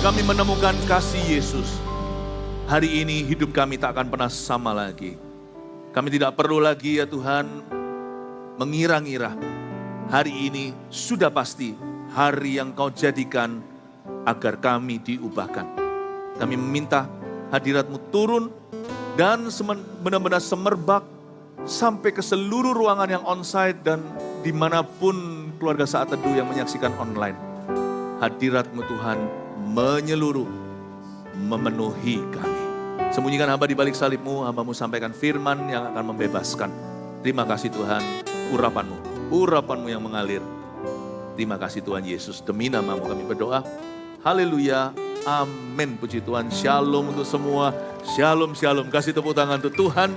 Kami menemukan kasih Yesus. Hari ini hidup kami tak akan pernah sama lagi. Kami tidak perlu lagi ya Tuhan mengira-ngira. Hari ini sudah pasti hari yang Kau jadikan agar kami diubahkan. Kami meminta hadirat-Mu turun dan benar-benar semerbak sampai ke seluruh ruangan yang onsite dan dimanapun keluarga Saat Teduh yang menyaksikan online. Hadirat-Mu Tuhan menyeluruh, memenuhi kami. Sembunyikan hamba di balik salib-Mu, hamba-Mu sampaikan firman yang akan membebaskan. Terima kasih Tuhan, urapan-Mu yang mengalir. Terima kasih Tuhan Yesus, demi nama-Mu kami berdoa. Haleluya, amin, puji Tuhan. Shalom untuk semua, shalom, shalom. Kasih tepuk tangan untuk Tuhan.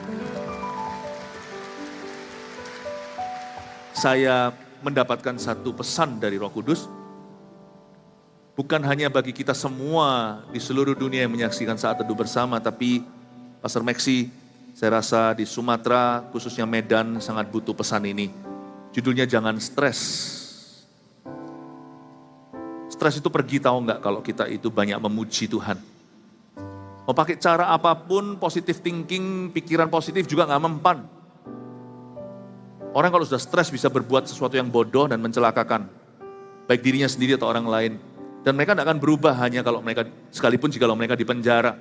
Saya mendapatkan satu pesan dari Roh Kudus. Bukan hanya bagi kita semua di seluruh dunia yang menyaksikan Saat Teduh bersama, tapi Pastor Maxi, saya rasa di Sumatera, khususnya Medan, sangat butuh pesan ini. Judulnya jangan stres. Stres itu pergi tahu nggak kalau kita itu banyak memuji Tuhan. Mau pakai cara apapun, positive thinking, pikiran positif juga nggak mempan. Orang kalau sudah stres bisa berbuat sesuatu yang bodoh dan mencelakakan. Baik dirinya sendiri atau orang lain. Dan mereka tidak akan berubah hanya kalau mereka, sekalipun jika mereka di penjara.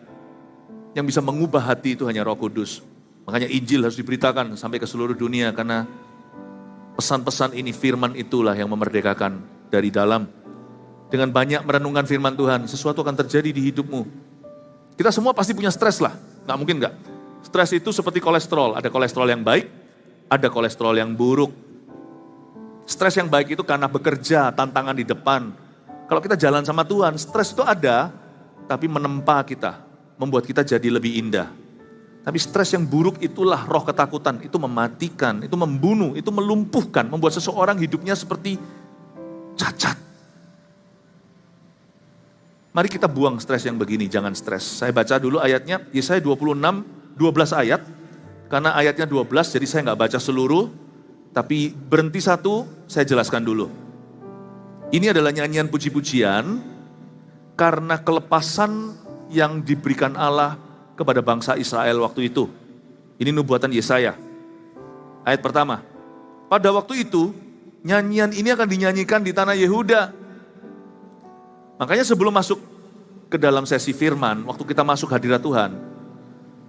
Yang bisa mengubah hati itu hanya Roh Kudus. Makanya Injil harus diberitakan sampai ke seluruh dunia. Karena pesan-pesan ini, firman itulah yang memerdekakan dari dalam. Dengan banyak merenungkan firman Tuhan, sesuatu akan terjadi di hidupmu. Kita semua pasti punya stres lah. Nggak mungkin nggak. Stres itu seperti kolesterol. Ada kolesterol yang baik, ada kolesterol yang buruk. Stres yang baik itu karena bekerja, tantangan di depan. Kalau kita jalan sama Tuhan, stres itu ada, tapi menempa kita, membuat kita jadi lebih indah. Tapi stres yang buruk itulah roh ketakutan, itu mematikan, itu membunuh, itu melumpuhkan, membuat seseorang hidupnya seperti cacat. Mari kita buang stres yang begini, jangan stres. Saya baca dulu ayatnya, Yesaya 26, 12 ayat. Karena ayatnya 12, jadi saya nggak baca seluruh, tapi berhenti satu, saya jelaskan dulu. Ini adalah nyanyian puji-pujian karena kelepasan yang diberikan Allah kepada bangsa Israel waktu itu. Ini nubuatan Yesaya. Ayat pertama. Pada waktu itu, nyanyian ini akan dinyanyikan di tanah Yehuda. Makanya sebelum masuk ke dalam sesi firman, waktu kita masuk hadirat Tuhan,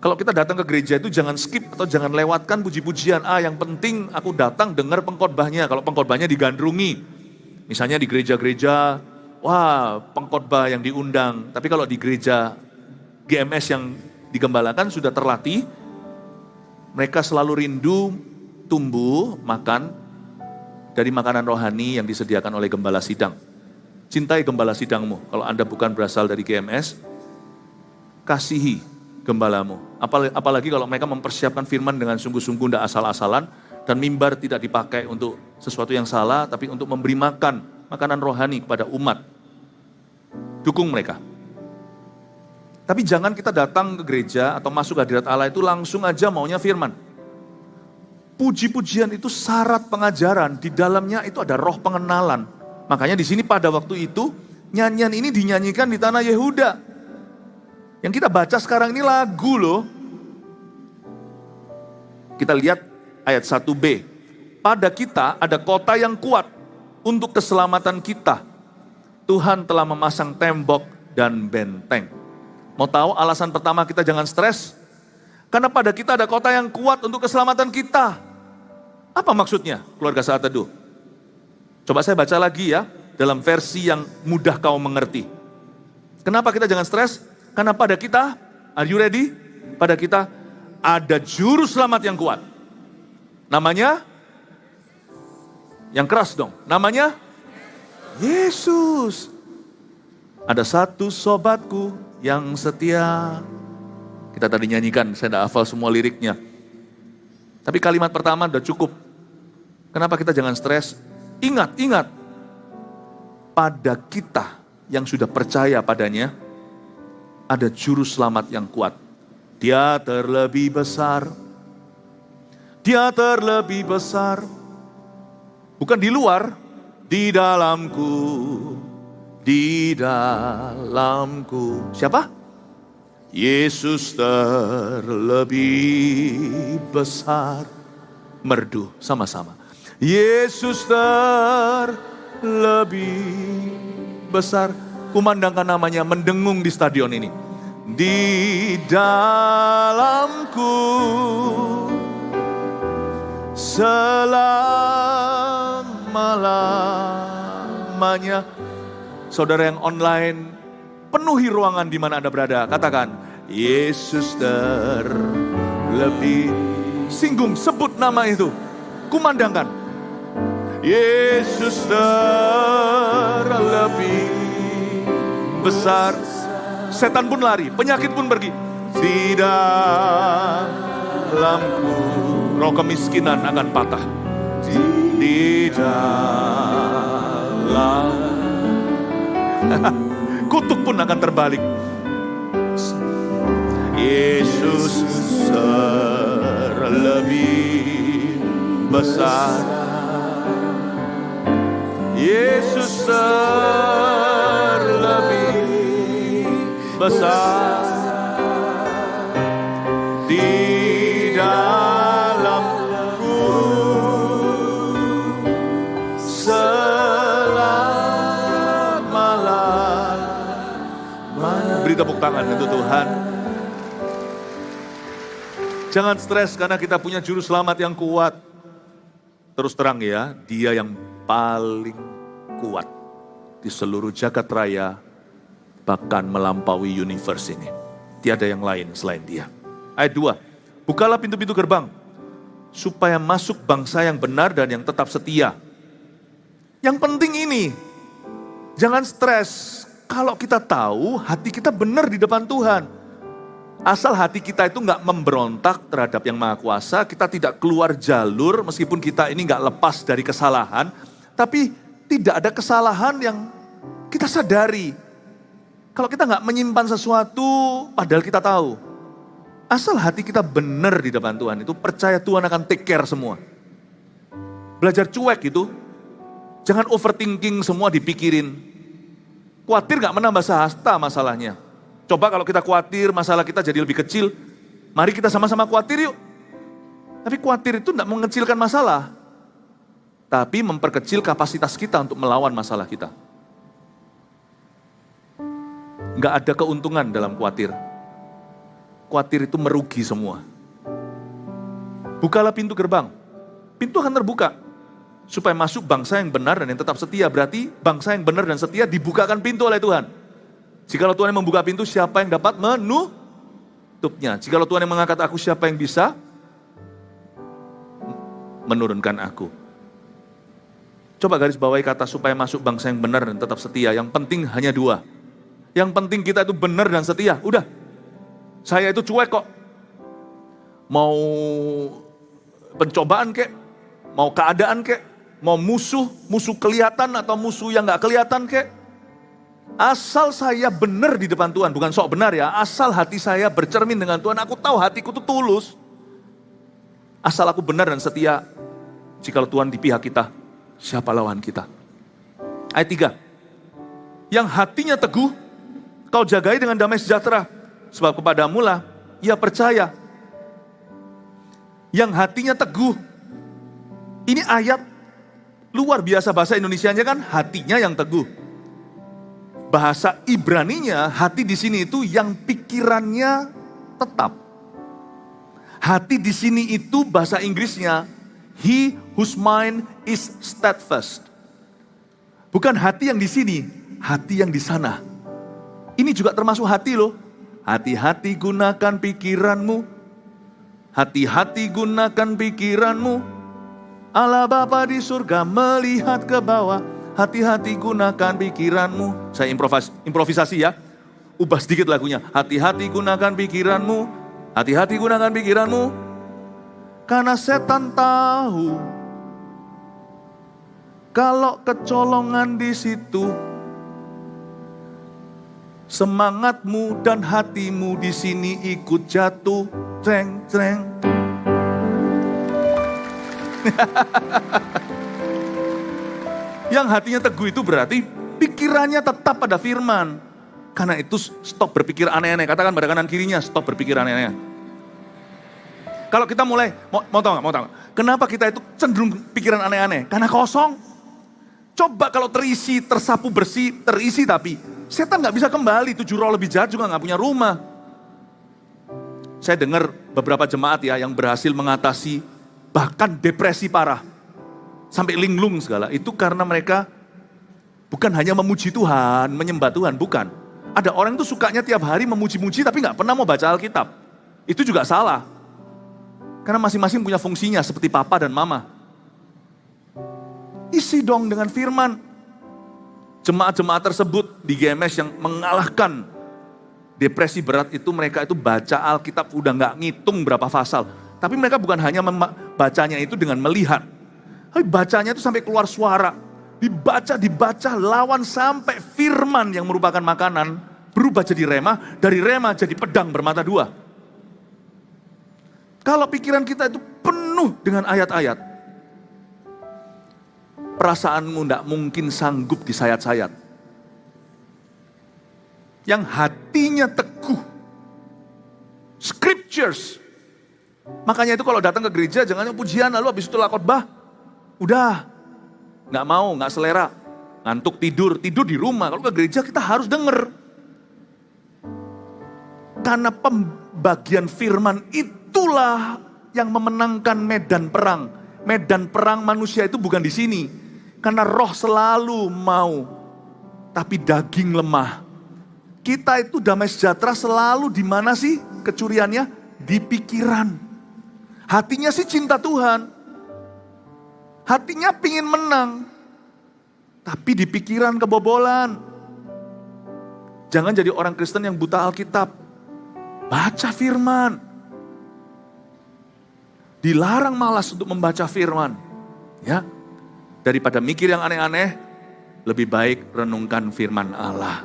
kalau kita datang ke gereja itu jangan skip atau jangan lewatkan puji-pujian. Yang penting aku datang dengar pengkhotbahnya. Kalau pengkhotbahnya digandrungi. Misalnya di gereja-gereja, wah pengkhotbah yang diundang. Tapi kalau di gereja GMS yang digembalakan sudah terlatih, mereka selalu rindu tumbuh makan dari makanan rohani yang disediakan oleh gembala sidang. Cintai gembala sidangmu. Kalau Anda bukan berasal dari GMS, kasihi gembalamu. Apalagi kalau mereka mempersiapkan firman dengan sungguh-sungguh, tidak asal-asalan. Dan mimbar tidak dipakai untuk sesuatu yang salah, tapi untuk memberi makanan rohani kepada umat. Dukung mereka. Tapi jangan kita datang ke gereja atau masuk hadirat Allah itu langsung aja maunya firman. Puji-pujian itu syarat pengajaran, di dalamnya itu ada roh pengenalan. Makanya di sini pada waktu itu, nyanyian ini dinyanyikan di tanah Yehuda. Yang kita baca sekarang ini lagu loh. Kita lihat ayat 1b, pada kita ada kota yang kuat untuk keselamatan kita. Tuhan telah memasang tembok dan benteng. Mau tahu alasan pertama kita jangan stres? Karena pada kita ada kota yang kuat untuk keselamatan kita. Apa maksudnya keluarga Saat Teduh? Coba saya baca lagi ya, dalam versi yang mudah kau mengerti. Kenapa kita jangan stres? Karena pada kita, are you ready? Pada kita ada juru selamat yang kuat. Namanya? Yang keras dong. Namanya? Yesus. Ada satu sobatku yang setia. Kita tadi nyanyikan, saya tidak hafal semua liriknya. Tapi kalimat pertama udah cukup. Kenapa kita jangan stres? Ingat. Pada kita yang sudah percaya padanya, ada juru selamat yang kuat. Dia terlebih besar. Dia terlebih besar. Bukan di luar, di dalamku. di dalamku. Siapa? Yesus terlebih besar. Merdu sama-sama. Yesus terlebih besar. Kumandangkan namanya mendengung di stadion ini. Di dalamku selama-lamanya. Saudara yang online, penuhi ruangan di mana Anda berada. Katakan, Yesus terlebih. Singgung, sebut nama itu. Kumandangkan. Yesus terlebih besar. Setan pun lari, penyakit pun pergi. Di dalamku roh kemiskinan akan patah. Di dalam kutuk pun akan terbalik. Yesus terlebih besar. Yesus terlebih besar. Di dalamku selama-lamanya. Beri tepuk tangan untuk Tuhan. Jangan stres karena kita punya juru selamat yang kuat. Terus terang ya, dia yang paling kuat di seluruh jagat raya, bahkan melampaui universe ini. Tiada yang lain selain dia. Ayat 2, bukalah pintu-pintu gerbang, supaya masuk bangsa yang benar dan yang tetap setia. Yang penting ini, jangan stres. Kalau kita tahu hati kita benar di depan Tuhan. Asal hati kita itu nggak memberontak terhadap yang Maha Kuasa, kita tidak keluar jalur meskipun kita ini nggak lepas dari kesalahan, tapi tidak ada kesalahan yang kita sadari. Kalau kita nggak menyimpan sesuatu, padahal kita tahu. Asal hati kita benar di depan Tuhan itu, percaya Tuhan akan take care semua. Belajar cuek itu, jangan overthinking semua dipikirin. Khawatir nggak menambah sahasta masalahnya. Coba kalau kita khawatir masalah kita jadi lebih kecil, mari kita sama-sama khawatir yuk. Tapi khawatir itu tidak mengecilkan masalah, tapi memperkecil kapasitas kita untuk melawan masalah kita. Nggak ada keuntungan dalam khawatir. Khawatir itu merugi semua. Bukalah pintu gerbang. Pintu akan terbuka. Supaya masuk bangsa yang benar dan yang tetap setia. Berarti bangsa yang benar dan setia dibukakan pintu oleh Tuhan. Jikalau Tuhan yang membuka pintu, siapa yang dapat menutupnya? Jikalau Tuhan yang mengangkat aku, siapa yang bisa menurunkan aku? Coba garis bawahi kata supaya masuk bangsa yang benar dan tetap setia. Yang penting hanya 2. Yang penting kita itu benar dan setia. Udah. Saya itu cuek kok. Mau pencobaan kek, mau keadaan kek, mau musuh kelihatan atau musuh yang gak kelihatan kek. Asal saya benar di depan Tuhan, bukan sok benar ya. Asal hati saya bercermin dengan Tuhan, aku tahu hatiku itu tulus. Asal aku benar dan setia, jikalau Tuhan di pihak kita, siapa lawan kita? Ayat 3. Yang hatinya teguh, kau jagai dengan damai sejahtera. Sebab kepadamu lah ia percaya. Yang hatinya teguh. Ini ayat luar biasa, bahasa Indonesianya kan hatinya yang teguh. Bahasa Ibraninya hati di sini itu yang pikirannya tetap. Hati di sini itu bahasa Inggrisnya he whose mind is steadfast. Bukan hati yang di sini, hati yang di sana. Ini juga termasuk hati loh. Hati-hati gunakan pikiranmu. Hati-hati gunakan pikiranmu. Allah Bapa di surga melihat ke bawah. Hati-hati gunakan pikiranmu. Saya improvisasi ya. Ubah sedikit lagunya. Hati-hati gunakan pikiranmu. Hati-hati gunakan pikiranmu. Karena setan tahu kalau kecolongan di situ, semangatmu dan hatimu di sini ikut jatuh, treng. Yang hatinya teguh itu berarti pikirannya tetap pada firman. Karena itu stop berpikir aneh-aneh. Katakan pada kanan kirinya, stop berpikir aneh-aneh. Kalau kita mulai, mau tahu nggak? Kenapa kita itu cenderung pikiran aneh-aneh? Karena kosong. Coba kalau terisi, tersapu bersih, terisi tapi setan nggak bisa kembali. 7 roh lebih jahat juga nggak punya rumah. Saya dengar beberapa jemaat ya yang berhasil mengatasi bahkan depresi parah. Sampai linglung segala. Itu karena mereka bukan hanya memuji Tuhan, menyembah Tuhan, bukan. Ada orang itu sukanya tiap hari memuji-muji tapi nggak pernah mau baca Alkitab. Itu juga salah. Karena masing-masing punya fungsinya seperti papa dan mama. Isi dong dengan firman. Jemaat-jemaat tersebut di GMS yang mengalahkan depresi berat itu, mereka itu baca Alkitab udah nggak ngitung berapa pasal. Tapi mereka bukan hanya bacanya itu dengan melihat. Tapi bacanya itu sampai keluar suara. Dibaca, lawan sampai firman yang merupakan makanan berubah jadi rema, dari rema jadi pedang bermata dua. Kalau pikiran kita itu penuh dengan ayat-ayat, perasaanmu tidak mungkin sanggup disayat-sayat. Yang hatinya teguh, scriptures. Makanya itu kalau datang ke gereja jangan pujian lalu habis itu khotbah, udah. Nggak mau, nggak selera, ngantuk tidur di rumah. Kalau ke gereja kita harus denger. Karena pembagian firman itulah yang memenangkan medan perang. Medan perang manusia itu bukan di sini. Karena roh selalu mau, tapi daging lemah. Kita itu damai sejahtera selalu di mana sih kecuriannya? Di pikiran. Hatinya sih cinta Tuhan. Hatinya pingin menang, tapi di pikiran kebobolan. Jangan jadi orang Kristen yang buta Alkitab. Baca firman. Dilarang malas untuk membaca firman. Ya, daripada mikir yang aneh-aneh, lebih baik renungkan firman Allah.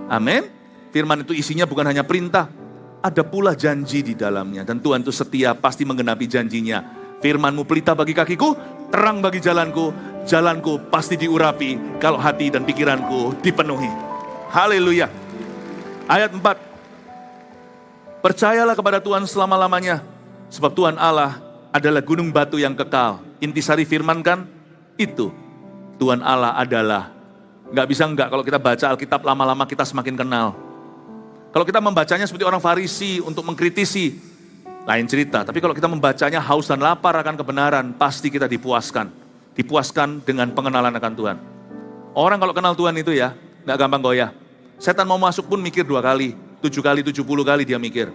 Amin. Firman itu isinya bukan hanya perintah, ada pula janji di dalamnya. Dan Tuhan itu setia, pasti menggenapi janjinya. Firman-Mu pelita bagi kakiku, terang bagi jalanku. Jalanku pasti diurapi kalau hati dan pikiranku dipenuhi. Haleluya. Ayat 4. Percayalah kepada Tuhan selama-lamanya, sebab Tuhan Allah adalah gunung batu yang kekal. Intisari firman kan itu. Tuhan Allah adalah. Nggak bisa enggak kalau kita baca Alkitab lama-lama kita semakin kenal. Kalau kita membacanya seperti orang Farisi untuk mengkritisi, lain cerita. Tapi kalau kita membacanya haus dan lapar akan kebenaran, pasti kita dipuaskan. Dipuaskan dengan pengenalan akan Tuhan. Orang kalau kenal Tuhan itu ya, gak gampang goyah. Setan mau masuk pun mikir 2 kali, 7 kali, 70 kali dia mikir.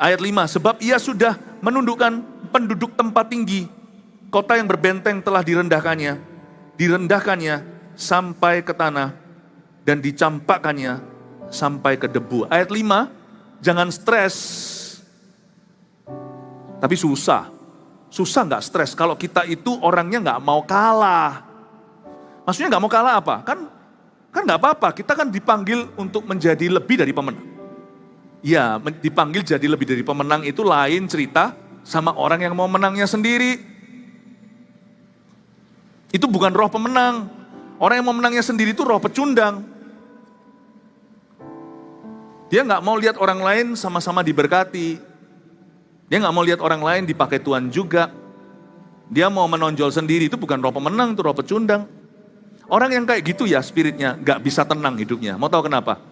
Ayat 5, sebab ia sudah menundukkan penduduk tempat tinggi. Kota yang berbenteng telah direndahkannya. Direndahkannya sampai ke tanah. Dan dicampakkannya sampai ke debu. Ayat 5, jangan stres. Tapi susah nggak stres kalau kita itu orangnya nggak mau kalah. Maksudnya nggak mau kalah apa? Kan nggak apa-apa, kita kan dipanggil untuk menjadi lebih dari pemenang. Ya, dipanggil jadi lebih dari pemenang itu lain cerita sama orang yang mau menangnya sendiri. Itu bukan roh pemenang. Orang yang mau menangnya sendiri itu roh pecundang. Dia nggak mau lihat orang lain sama-sama diberkati. Dia nggak mau lihat orang lain dipakai Tuhan juga. Dia mau menonjol sendiri, itu bukan roh pemenang, itu roh pecundang. Orang yang kayak gitu ya spiritnya, nggak bisa tenang hidupnya. Mau tahu kenapa?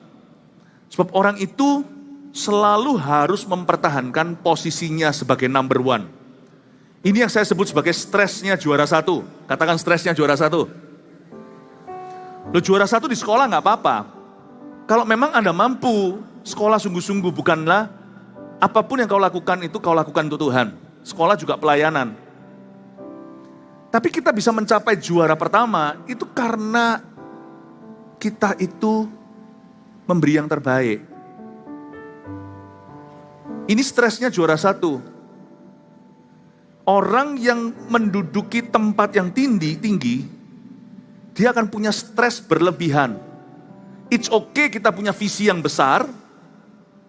Sebab orang itu selalu harus mempertahankan posisinya sebagai number one. Ini yang saya sebut sebagai stresnya juara 1. Katakan stresnya juara 1. Lo juara 1 di sekolah nggak apa-apa. Kalau memang Anda mampu, sekolah sungguh-sungguh bukanlah apapun yang kau lakukan itu kau lakukan untuk Tuhan. Sekolah juga pelayanan. Tapi kita bisa mencapai juara pertama itu karena kita itu memberi yang terbaik. Ini stresnya juara 1. Orang yang menduduki tempat yang tinggi, dia akan punya stres berlebihan. It's okay kita punya visi yang besar,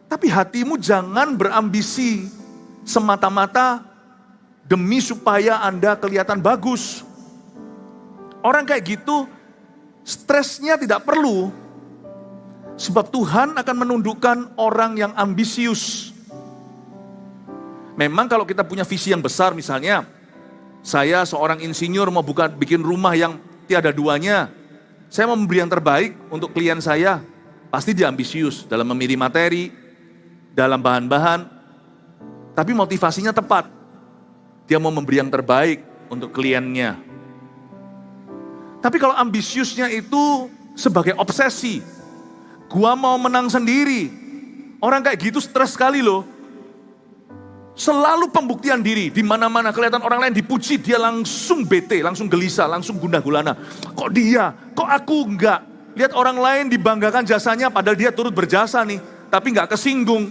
tapi hatimu jangan berambisi semata-mata demi supaya Anda kelihatan bagus. Orang kayak gitu Stresnya tidak perlu. Sebab Tuhan akan menundukkan orang yang ambisius. Memang kalau kita punya visi yang besar, misalnya saya seorang insinyur mau bikin rumah yang tiada duanya. Saya mau memberi yang terbaik untuk klien saya. Pasti dia ambisius dalam memilih materi, dalam bahan-bahan. Tapi motivasinya tepat. Dia mau memberi yang terbaik untuk kliennya. Tapi kalau ambisiusnya itu sebagai obsesi, gua mau menang sendiri. Orang kayak gitu stres sekali loh. Selalu pembuktian diri, di mana-mana kelihatan orang lain dipuji, dia langsung bete, langsung gelisah, langsung gundah gulana. Kok dia, kok aku enggak? Lihat orang lain dibanggakan jasanya, padahal dia turut berjasa nih, tapi enggak kesinggung.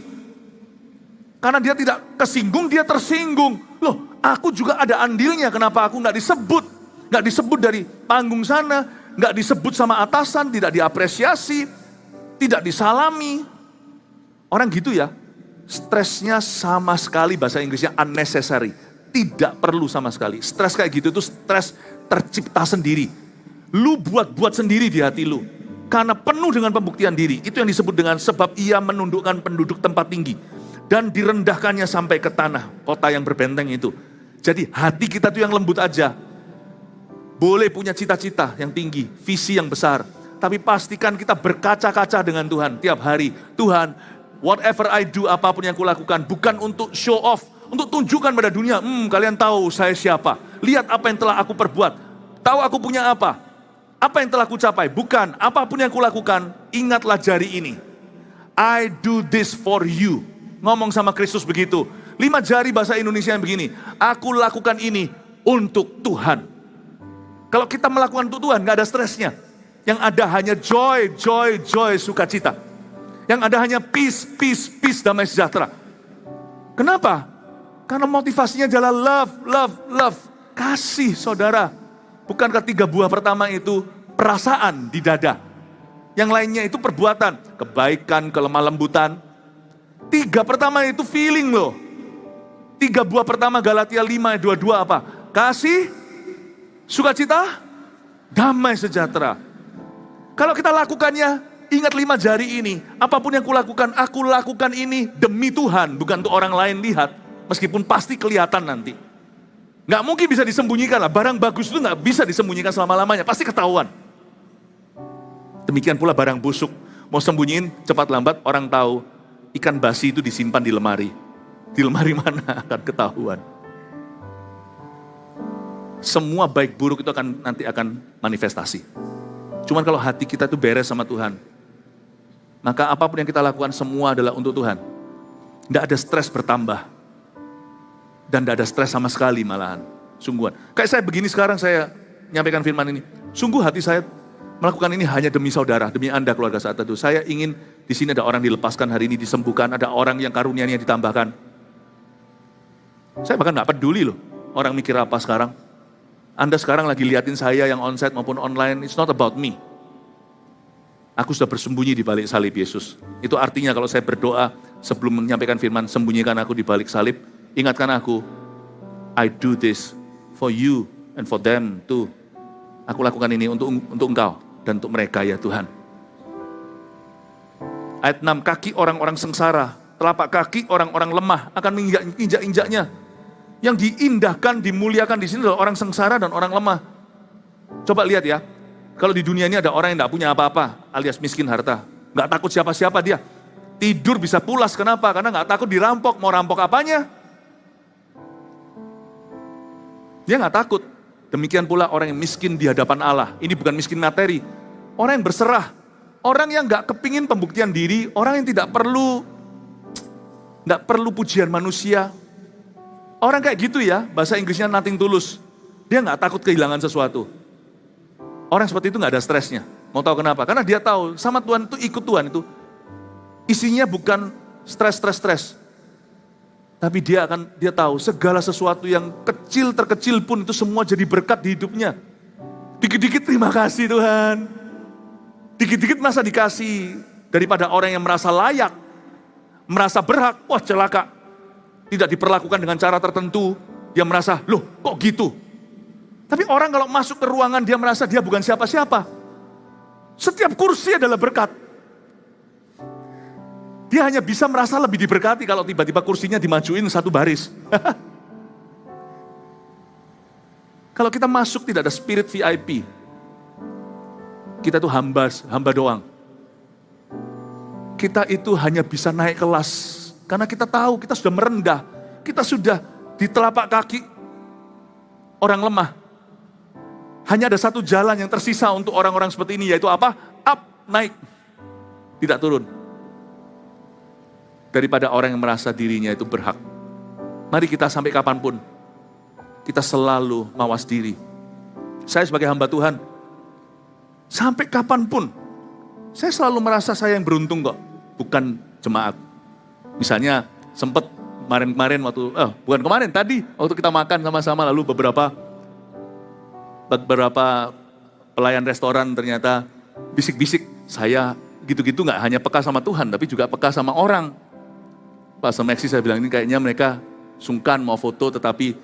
Karena dia tidak kesinggung, dia tersinggung. Loh, aku juga ada andilnya, kenapa aku enggak disebut? Enggak disebut dari panggung sana, enggak disebut sama atasan, tidak diapresiasi, tidak disalami. Orang gitu ya. Stresnya sama sekali, bahasa Inggrisnya unnecessary. Tidak perlu sama sekali. Stres kayak gitu itu stres tercipta sendiri. Lu buat-buat sendiri di hati lu. Karena penuh dengan pembuktian diri. Itu yang disebut dengan sebab ia menundukkan penduduk tempat tinggi. Dan direndahkannya sampai ke tanah, kota yang berbenteng itu. Jadi hati kita tuh yang lembut aja. Boleh punya cita-cita yang tinggi, visi yang besar. Tapi pastikan kita berkaca-kaca dengan Tuhan tiap hari. Tuhan, whatever I do, apapun yang kulakukan, bukan untuk show off, untuk tunjukkan pada dunia, kalian tahu saya siapa, lihat apa yang telah aku perbuat, tahu aku punya apa yang telah aku capai, bukan, apapun yang kulakukan, ingatlah jari ini, I do this for you, ngomong sama Kristus begitu, 5 jari bahasa Indonesia yang begini, aku lakukan ini untuk Tuhan. Kalau kita melakukan untuk Tuhan, gak ada stresnya, yang ada hanya joy, sukacita. Yang ada hanya peace, damai sejahtera. Kenapa? Karena motivasinya adalah love. Kasih saudara. Bukankah 3 buah pertama itu perasaan di dada? Yang lainnya itu perbuatan. Kebaikan, kelemah lembutan. 3 pertama itu feeling loh. 3 buah pertama Galatia 5, 22 apa? Kasih, sukacita, damai sejahtera. Kalau kita lakukannya, ingat 5 jari ini, apapun yang aku lakukan ini demi Tuhan, bukan untuk orang lain lihat, meskipun pasti kelihatan nanti. Gak mungkin bisa disembunyikan lah, barang bagus itu gak bisa disembunyikan selama-lamanya, pasti ketahuan. Demikian pula barang busuk, mau sembunyiin cepat lambat orang tahu, ikan basi itu disimpan di lemari. Di lemari mana akan ketahuan. Semua baik buruk itu nanti akan manifestasi. Cuman kalau hati kita itu beres sama Tuhan, maka apapun yang kita lakukan semua adalah untuk Tuhan. Tidak ada stres bertambah. Dan tidak ada stres sama sekali malahan. Sungguhan. Kayak saya begini sekarang saya nyampaikan firman ini. Sungguh hati saya melakukan ini hanya demi saudara, demi Anda keluarga saat itu. Saya ingin di sini ada orang dilepaskan hari ini, disembuhkan. Ada orang yang karunia-Nya ditambahkan. Saya bahkan tidak peduli loh. Orang mikir apa sekarang. Anda sekarang lagi liatin saya yang onsite maupun online. It's not about me. Aku sudah bersembunyi di balik salib Yesus. Itu artinya kalau saya berdoa sebelum menyampaikan firman, sembunyikan aku di balik salib, ingatkan aku, I do this for you and for them too. Aku lakukan ini untuk engkau dan untuk mereka ya Tuhan. Ayat 6, kaki orang-orang sengsara, telapak kaki orang-orang lemah akan menginjak-injaknya. Yang diindahkan, dimuliakan di sini adalah orang sengsara dan orang lemah. Coba lihat ya. Kalau di dunia ini ada orang yang tidak punya apa-apa, alias miskin harta. Nggak takut siapa-siapa dia. Tidur bisa pulas, kenapa? Karena nggak takut dirampok, mau rampok apanya? Dia nggak takut. Demikian pula orang yang miskin di hadapan Allah. Ini bukan miskin materi. Orang yang berserah. Orang yang nggak kepingin pembuktian diri. Orang yang nggak perlu pujian manusia. Orang kayak gitu ya, bahasa Inggrisnya nothing tulus. Dia nggak takut kehilangan sesuatu. Orang seperti itu gak ada stresnya. Mau tahu kenapa? Karena dia tahu sama Tuhan itu, ikut Tuhan itu. Isinya bukan stres. Tapi dia tahu segala sesuatu yang kecil terkecil pun itu semua jadi berkat di hidupnya. Dikit-dikit terima kasih Tuhan. Dikit-dikit masa dikasih. Daripada orang yang merasa layak, merasa berhak, wah celaka. Tidak diperlakukan dengan cara tertentu. Dia merasa, loh kok gitu? Tapi orang kalau masuk ke ruangan dia merasa dia bukan siapa-siapa. Setiap kursi adalah berkat. Dia hanya bisa merasa lebih diberkati kalau tiba-tiba kursinya dimajuin satu baris. Kalau kita masuk tidak ada spirit VIP. Kita tuh hamba doang. Kita itu hanya bisa naik kelas. Karena kita tahu kita sudah merendah. Kita sudah di telapak kaki orang lemah. Hanya ada satu jalan yang tersisa untuk orang-orang seperti ini, yaitu apa? Up, naik. Tidak turun. Daripada orang yang merasa dirinya itu berhak. Mari kita sampai kapanpun, kita selalu mawas diri. Saya sebagai hamba Tuhan, sampai kapanpun, saya selalu merasa saya yang beruntung kok, bukan jemaat. Misalnya sempat kemarin waktu, bukan kemarin, tadi waktu kita makan sama-sama, lalu beberapa pelayan restoran ternyata bisik-bisik, saya gitu-gitu gak hanya peka sama Tuhan, tapi juga peka sama orang. Pas sama Eksi saya bilang, ini kayaknya mereka sungkan mau foto, tetapi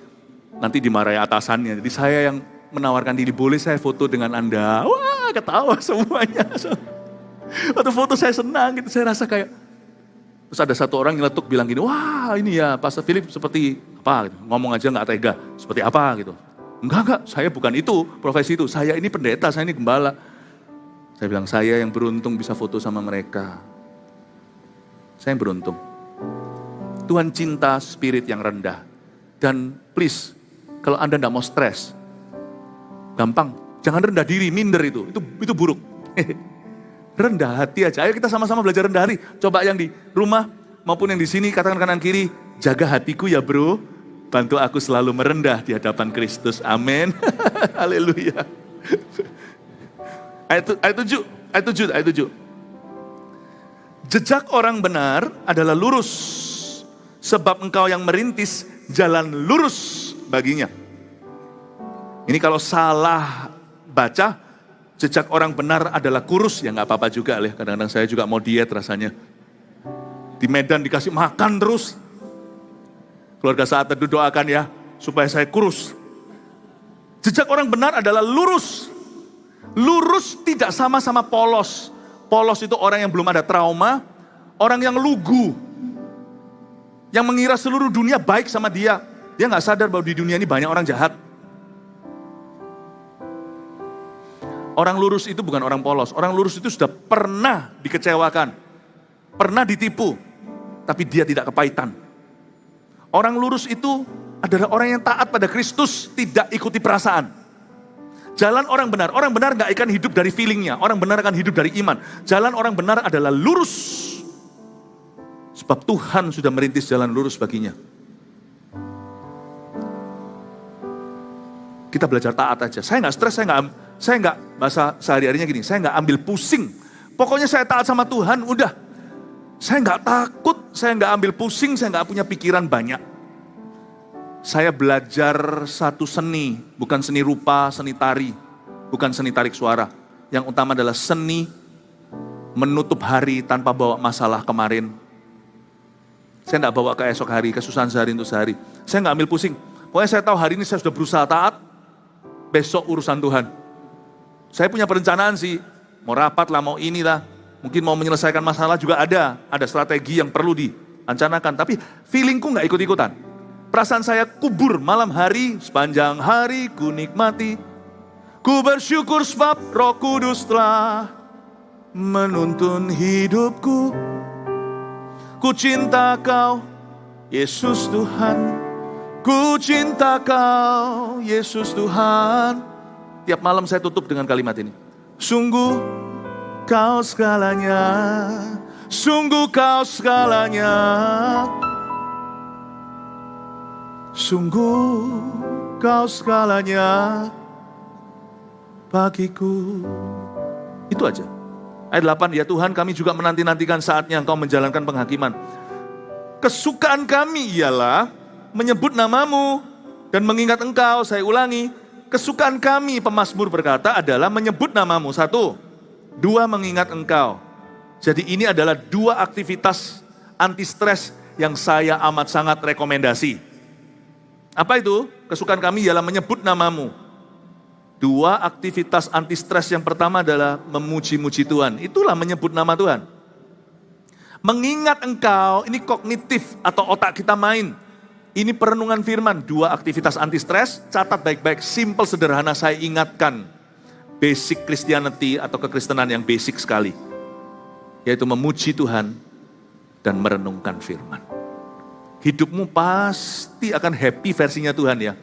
nanti dimarahi atasannya. Jadi saya yang menawarkan diri, boleh saya foto dengan Anda? Wah, ketawa semuanya. Waktu foto saya senang gitu, saya rasa kayak, terus ada satu orang yang letuk bilang gini, wah ini ya Pastor Philip seperti apa gitu. Ngomong aja gak tega, seperti apa gitu. Enggak, saya bukan itu, profesi itu. Saya ini pendeta, saya ini gembala. Saya bilang, saya yang beruntung bisa foto sama mereka. Saya yang beruntung. Tuhan cinta spirit yang rendah. Dan please, kalau Anda tidak mau stres, gampang. Jangan rendah diri, minder itu buruk. Rendah hati aja. Ayo kita sama-sama belajar rendah hati. Coba yang di rumah maupun yang di sini, katakan kanan kiri, jaga hatiku ya bro. Bantu aku selalu merendah di hadapan Kristus. Amin. Haleluya. Ayat 7. Jejak orang benar adalah lurus. Sebab engkau yang merintis jalan lurus baginya. Ini kalau salah baca, jejak orang benar adalah kurus. Ya gak apa-apa juga lah. Kadang-kadang saya juga mau diet rasanya. Di Medan dikasih makan terus. Keluarga saat teduh doakan ya, supaya saya kurus. Jejak orang benar adalah lurus. Lurus tidak sama-sama polos. Polos itu orang yang belum ada trauma. Orang yang lugu. Yang mengira seluruh dunia baik sama dia. Dia gak sadar bahwa di dunia ini banyak orang jahat. Orang lurus itu bukan orang polos. Orang lurus itu sudah pernah dikecewakan. Pernah ditipu. Tapi dia tidak kepahitan. Orang lurus itu adalah orang yang taat pada Kristus. Tidak ikuti perasaan. Jalan orang benar gak akan hidup dari feelingnya. Orang benar akan hidup dari iman. Jalan orang benar adalah lurus. Sebab Tuhan sudah merintis jalan lurus baginya. Kita belajar taat aja. Saya gak stres, saya gak bahasa sehari-harinya gini, saya gak ambil pusing. Pokoknya saya taat sama Tuhan, udah. Saya gak takut, saya gak ambil pusing, saya gak punya pikiran banyak. Saya belajar satu seni, bukan seni rupa, seni tari, bukan seni tarik suara. Yang utama adalah seni menutup hari tanpa bawa masalah kemarin. Saya gak bawa ke esok hari, kesusahan sehari untuk sehari. Saya gak ambil pusing. Pokoknya saya tahu hari ini saya sudah berusaha taat, besok urusan Tuhan. Saya punya perencanaan sih, mau rapat lah, mau inilah, mungkin mau menyelesaikan masalah juga ada strategi yang perlu direncanakan, tapi feelingku gak ikut-ikutan. Perasaan saya kubur malam hari, sepanjang hari ku nikmati, ku bersyukur sebab Roh Kudus telah menuntun hidupku. Ku cinta kau, Yesus Tuhan. Ku cinta kau, Yesus Tuhan. Tiap malam saya tutup dengan kalimat ini. Sungguh kau segalanya. Sungguh kau segalanya. Sungguh kau segalanya bagiku. Itu aja. Ayat 8, ya Tuhan kami juga menanti-nantikan saatnya Engkau menjalankan penghakiman. Kesukaan kami ialah menyebut namamu dan mengingat Engkau. Saya ulangi, kesukaan kami, pemazmur berkata, adalah menyebut namamu. 1, 2, mengingat Engkau. Jadi ini adalah 2 aktivitas anti-stres yang saya amat sangat rekomendasi. Apa itu? Kesukaan kami ialah menyebut namamu. Dua aktivitas anti-stres yang pertama adalah memuji-muji Tuhan. Itulah menyebut nama Tuhan. Mengingat engkau, ini kognitif atau otak kita main. Ini perenungan firman, dua aktivitas anti-stres, catat baik-baik, simple, sederhana, saya ingatkan. Basic Christianity atau kekristenan yang basic sekali. Yaitu memuji Tuhan dan merenungkan firman. Hidupmu pasti akan happy versinya Tuhan ya.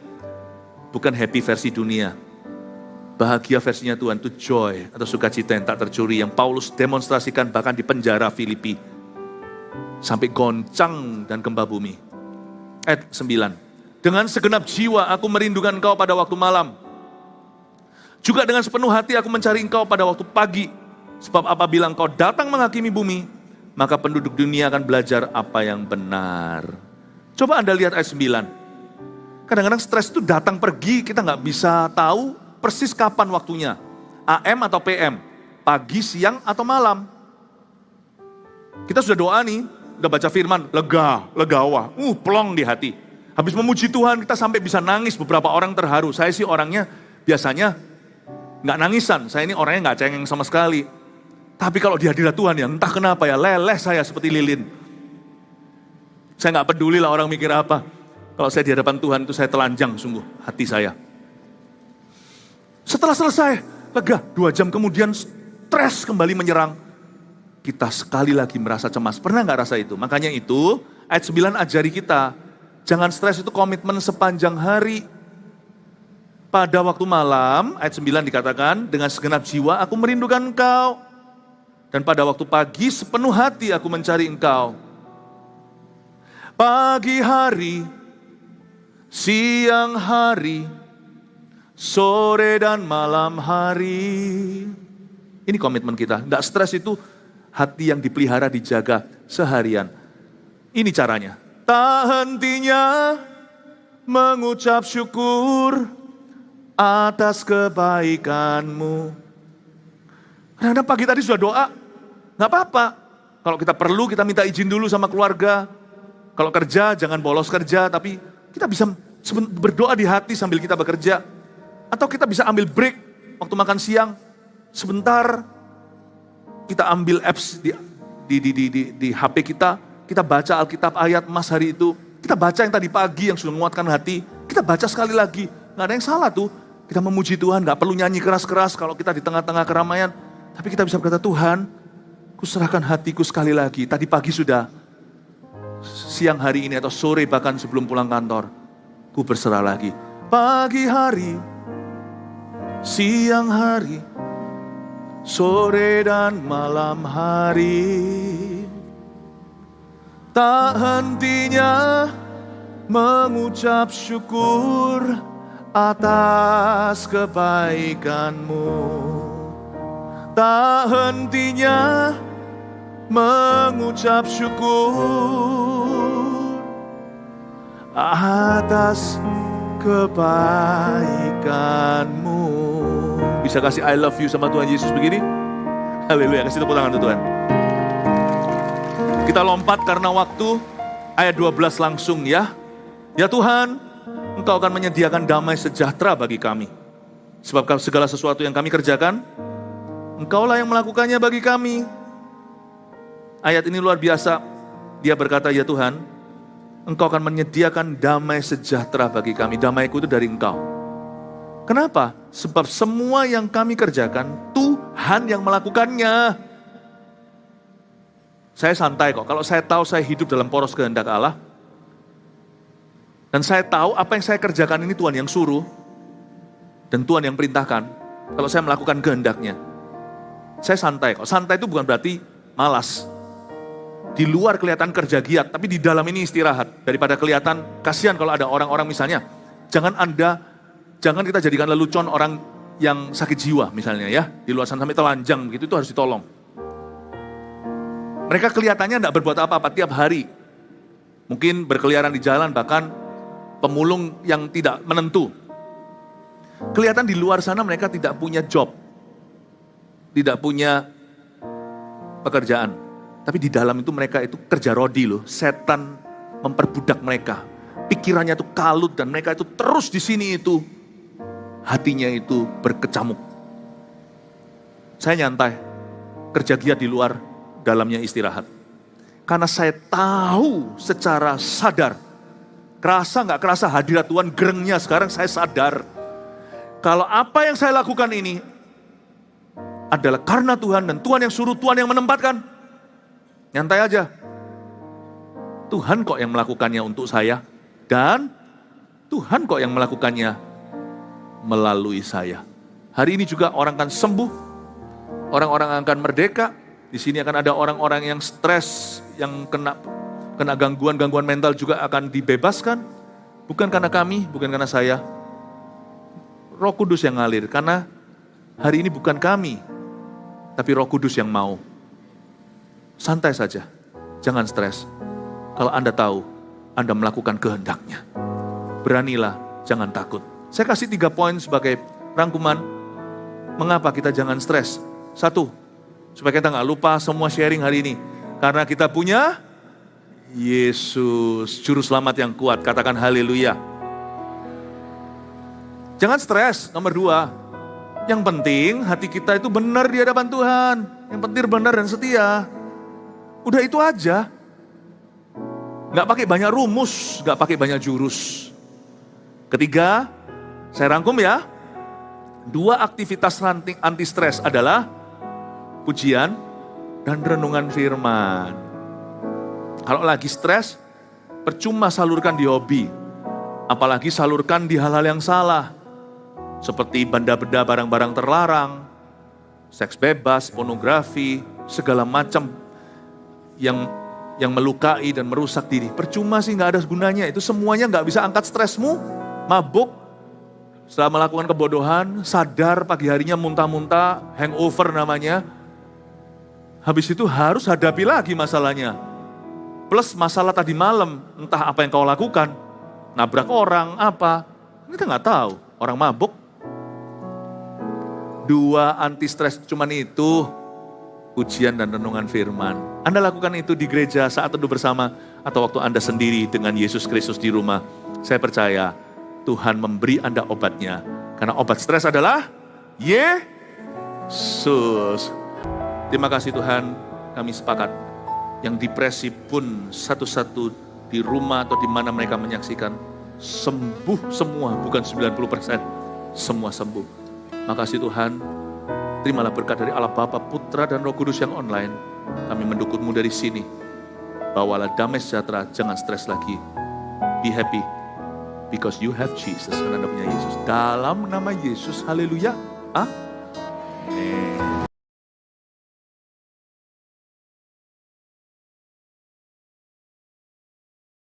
Bukan happy versi dunia. Bahagia versinya Tuhan itu joy atau sukacita yang tak tercuri. Yang Paulus demonstrasikan bahkan di penjara Filipi. Sampai goncang dan gempa bumi. Ayat 9. Dengan segenap jiwa aku merindukan engkau pada waktu malam. Juga dengan sepenuh hati aku mencari engkau pada waktu pagi. Sebab apabila engkau datang menghakimi bumi, maka penduduk dunia akan belajar apa yang benar. Coba Anda lihat ayat 9. Kadang-kadang stres itu datang pergi, kita nggak bisa tahu persis kapan waktunya. AM atau PM, pagi, siang, atau malam. Kita sudah doa nih, udah baca firman, legawa, plong di hati. Habis memuji Tuhan, kita sampai bisa nangis, beberapa orang terharu. Saya sih orangnya biasanya nggak nangisan, saya ini orangnya nggak cengeng sama sekali. Tapi kalau di hadirat Tuhan ya, entah kenapa ya, leleh saya seperti lilin. Saya nggak peduli lah orang mikir apa. Kalau saya di hadapan Tuhan itu saya telanjang sungguh hati saya. Setelah selesai, lega, 2 jam kemudian stres kembali menyerang. Kita sekali lagi merasa cemas. Pernah nggak rasa itu? Makanya itu, ayat 9 ajari kita. Jangan stres itu komitmen sepanjang hari. Pada waktu malam, ayat 9 dikatakan, dengan segenap jiwa aku merindukan engkau. Dan pada waktu pagi sepenuh hati aku mencari engkau. Pagi hari, siang hari, sore dan malam hari. Ini komitmen kita. Nggak stres itu hati yang dipelihara, dijaga seharian. Ini caranya. Tak hentinya mengucap syukur atas kebaikanmu. Karena pagi tadi sudah doa. Nggak apa-apa. Kalau kita perlu, kita minta izin dulu sama keluarga. Kalau kerja, jangan bolos kerja. Tapi kita bisa berdoa di hati sambil kita bekerja. Atau kita bisa ambil break waktu makan siang. Sebentar, kita ambil apps di HP kita. Kita baca Alkitab ayat emas hari itu. Kita baca yang tadi pagi yang sudah menguatkan hati. Kita baca sekali lagi. Nggak ada yang salah tuh. Kita memuji Tuhan, nggak perlu nyanyi keras-keras kalau kita di tengah-tengah keramaian. Tapi kita bisa berkata, Tuhan, kuserahkan hatiku sekali lagi. Tadi pagi sudah, siang hari ini atau sore bahkan sebelum pulang kantor. Ku berserah lagi. Pagi hari, siang hari, sore dan malam hari. Tak hentinya mengucap syukur atas kebaikanmu. Tak hentinya mengucap syukur atas kebaikanmu. Bisa kasih I love you sama Tuhan Yesus begini? Haleluya, kasih tepuk tangan untuk Tuhan. Kita lompat karena waktu, ayat 12 langsung ya. Ya Tuhan, Engkau akan menyediakan damai sejahtera bagi kami. Sebab segala sesuatu yang kami kerjakan, Engkaulah yang melakukannya bagi kami. Ayat ini luar biasa. Dia berkata, ya Tuhan, Engkau akan menyediakan damai sejahtera bagi kami. Damaiku itu dari Engkau. Kenapa? Sebab semua yang kami kerjakan, Tuhan yang melakukannya. Saya santai kok, kalau saya tahu saya hidup dalam poros kehendak Allah, dan saya tahu apa yang saya kerjakan ini Tuhan yang suruh, dan Tuhan yang perintahkan, kalau saya melakukan kehendaknya, saya santai kok. Santai itu bukan berarti malas. Di luar kelihatan kerja giat, tapi di dalam ini istirahat. Daripada kelihatan, kasihan kalau ada orang-orang misalnya, jangan kita jadikan lelucon orang yang sakit jiwa misalnya ya, di luar sana sampai telanjang begitu, itu harus ditolong. Mereka kelihatannya tidak berbuat apa-apa tiap hari. Mungkin berkeliaran di jalan, bahkan pemulung yang tidak menentu. Kelihatan di luar sana mereka tidak punya job. Tidak punya pekerjaan. Tapi di dalam itu mereka itu kerja rodi loh. Setan memperbudak mereka. Pikirannya itu kalut dan mereka itu terus di sini itu. hatinya itu berkecamuk. Saya nyantai, kerja giat di luar, dalamnya istirahat. Karena saya tahu secara sadar, kerasa nggak kerasa hadirat Tuhan gerengnya, sekarang saya sadar. Kalau apa yang saya lakukan ini adalah karena Tuhan dan Tuhan yang suruh, Tuhan yang menempatkan. Nyantai aja. Tuhan kok yang melakukannya untuk saya. Dan Tuhan kok yang melakukannya melalui saya. Hari ini juga orang akan sembuh. Orang-orang akan merdeka. Di sini akan ada orang-orang yang stres, yang kena gangguan-gangguan mental juga akan dibebaskan. Bukan karena kami, bukan karena saya. Roh Kudus yang ngalir. Karena hari ini bukan kami, tapi Roh Kudus yang mau. Santai saja, jangan stres. Kalau Anda tahu, Anda melakukan kehendak-Nya. Beranilah, jangan takut. Saya kasih 3 poin sebagai rangkuman. Mengapa kita jangan stres? 1, supaya kita nggak lupa semua sharing hari ini. Karena kita punya Yesus, Juru Selamat yang kuat. Katakan haleluya. Jangan stres. Nomor 2, yang penting hati kita itu benar di hadapan Tuhan. Yang penting benar dan setia. Udah itu aja. Gak pakai banyak rumus, gak pakai banyak jurus. Ketiga, saya rangkum ya. 2 aktivitas anti stres adalah pujian dan renungan firman. Kalau lagi stres, percuma salurkan di hobi. Apalagi salurkan di hal-hal yang salah. Seperti benda-benda barang-barang terlarang, seks bebas, pornografi, segala macam yang melukai dan merusak diri. Percuma sih, gak ada gunanya. Itu semuanya gak bisa angkat stresmu. Mabuk, setelah melakukan kebodohan, sadar pagi harinya muntah-muntah, hangover namanya. Habis itu harus hadapi lagi masalahnya. Plus masalah tadi malam, entah apa yang kau lakukan. Nabrak orang, apa. Kita gak tahu, orang mabuk. 2 anti stres cuman itu, ujian dan renungan firman. Anda lakukan itu di gereja saat teduh bersama atau waktu Anda sendiri dengan Yesus Kristus di rumah. Saya percaya Tuhan memberi Anda obatnya. Karena obat stres adalah Yesus. Terima kasih Tuhan, kami sepakat. Yang depresi pun satu-satu di rumah atau di mana mereka menyaksikan sembuh semua, bukan 90%, semua sembuh. Makasih Tuhan, terimalah berkat dari Allah Bapa, Putra dan Roh Kudus yang online. Kami mendukungmu dari sini. Bawalah damai sejahtera, jangan stres lagi. Be happy, because you have Jesus, karena Anda punya Yesus. Dalam nama Yesus, haleluya. Amin.